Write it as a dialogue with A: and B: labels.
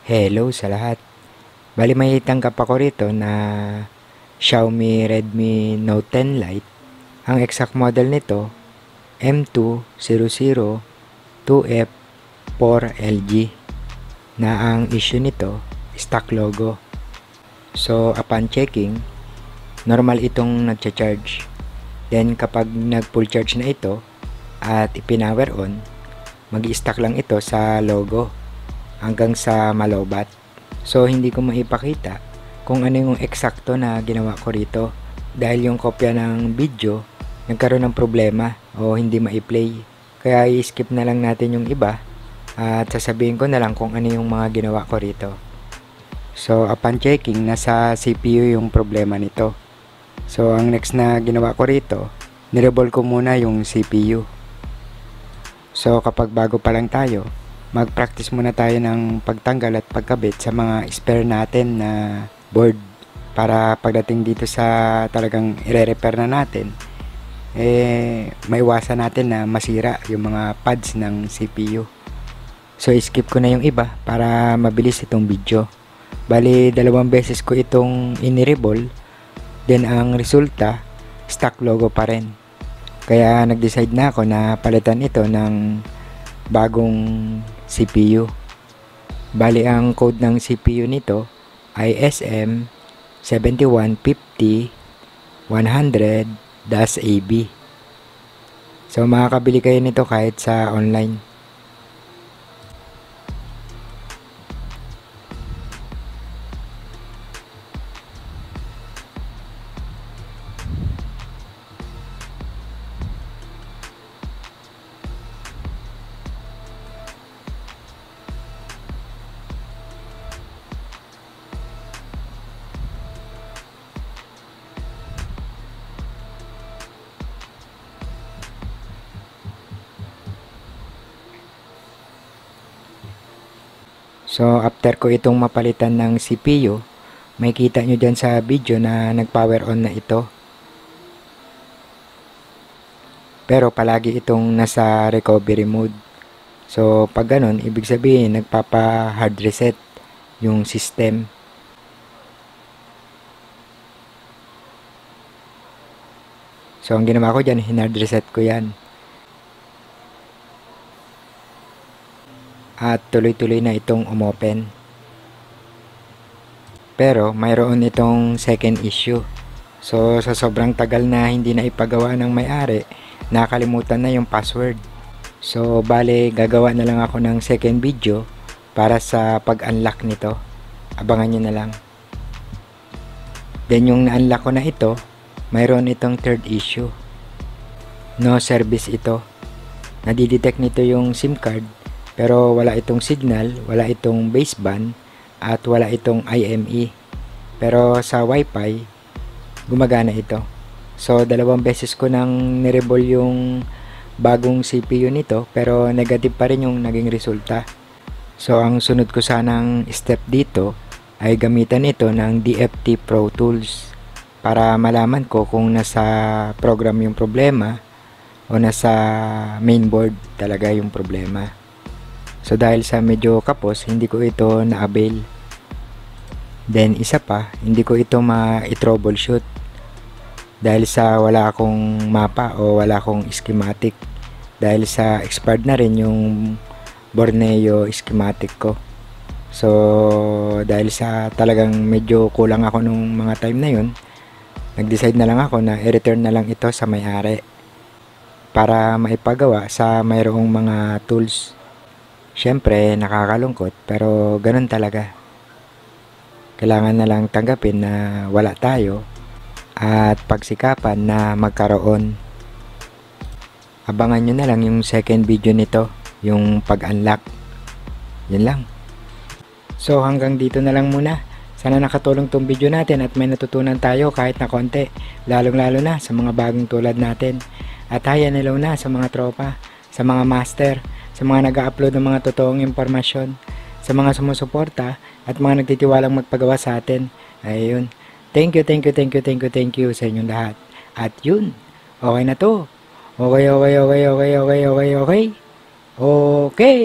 A: Hello sa lahat. Bali may tanggap ako rito na Xiaomi Redmi Note 10 Lite. Ang exact model nito M200-2F4LG na ang issue nito stock logo. So upon checking, normal itong nagcha-charge. Then kapag nag full charge na ito at ipinower on, mag-i-stack lang ito sa logo hanggang sa malobat. So hindi ko maipakita kung ano yung eksakto na ginawa ko rito dahil yung kopya ng video nagkaroon ng problema o hindi ma-play. Kaya i-skip na lang natin yung iba at sasabihin ko na lang kung ano yung mga ginawa ko rito. So upon checking, nasa CPU yung problema nito. So ang next na ginawa ko rito, nirebol ko muna yung CPU. So kapag bago pa lang tayo, mag-practice muna tayo ng pagtanggal at pagkabit sa mga spare natin na board para pagdating dito sa talagang ire-repair na natin, maiwasan natin na masira yung mga pads ng CPU. So skip ko na yung iba para mabilis itong video. Bali 2 beses ko itong inirebol, then ang resulta stock logo pa rin. Kaya nag-decide na ako na palitan ito ng bagong CPU. Bali ang code ng CPU nito ay SM7150-100-AB. So makakabili kayo nito kahit sa online. So after ko itong mapalitan ng CPU, may kita nyo dyan sa video na nag-power on na ito. Pero palagi itong nasa recovery mode. So pag ganun, ibig sabihin nagpapa hard reset yung system. So ang ginawa ko dyan, hinard reset ko yan. At tuloy-tuloy na itong umopen. Pero mayroon itong second issue. So sa sobrang tagal na hindi na ipagawa ng may-ari, nakalimutan na yung password. So bale gagawa na lang ako ng second video para sa pag-unlock nito. Abangan nyo na lang. Then yung na-unlock ko na ito, mayroon itong third issue. No service ito. Nadidetect nito yung SIM card pero wala itong signal, wala itong baseband, at wala itong IME. Pero sa Wi-Fi, gumagana ito. So 2 beses ko nang nirebol yung bagong CPU nito, pero negative pa rin yung naging resulta. So ang sunod ko sanang step dito ay gamitan ito ng DFT Pro Tools para malaman ko kung nasa program yung problema o nasa mainboard talaga yung problema. So dahil sa medyo kapos, hindi ko ito na-avail. Then isa pa, hindi ko ito ma-troubleshoot dahil sa wala akong mapa o wala akong schematic. Dahil sa expired na rin yung Borneo schematic ko. So dahil sa talagang medyo kulang ako nung mga time na yun, nag-decide na lang ako na i-return na lang ito sa may-ari para maipagawa sa mayroong mga tools. Siyempre, nakakalungkot pero ganun talaga. Kailangan na lang tanggapin na wala tayo at pagsikapan na magkaroon. Abangan nyo na lang yung second video nito, yung pag-unlock. Yun lang. So hanggang dito na lang muna. Sana nakatulong tong video natin at may natutunan tayo kahit na konti. Lalong-lalo na sa mga bagong tulad natin. At hi and hello na sa mga tropa, sa mga master, sa mga nag-upload ng mga totoong impormasyon, sa mga sumusuporta at mga nagtitiwalang magpagawa sa atin. Ayun. Thank you sa inyong lahat. At yun, okay na to. Okay. Okay.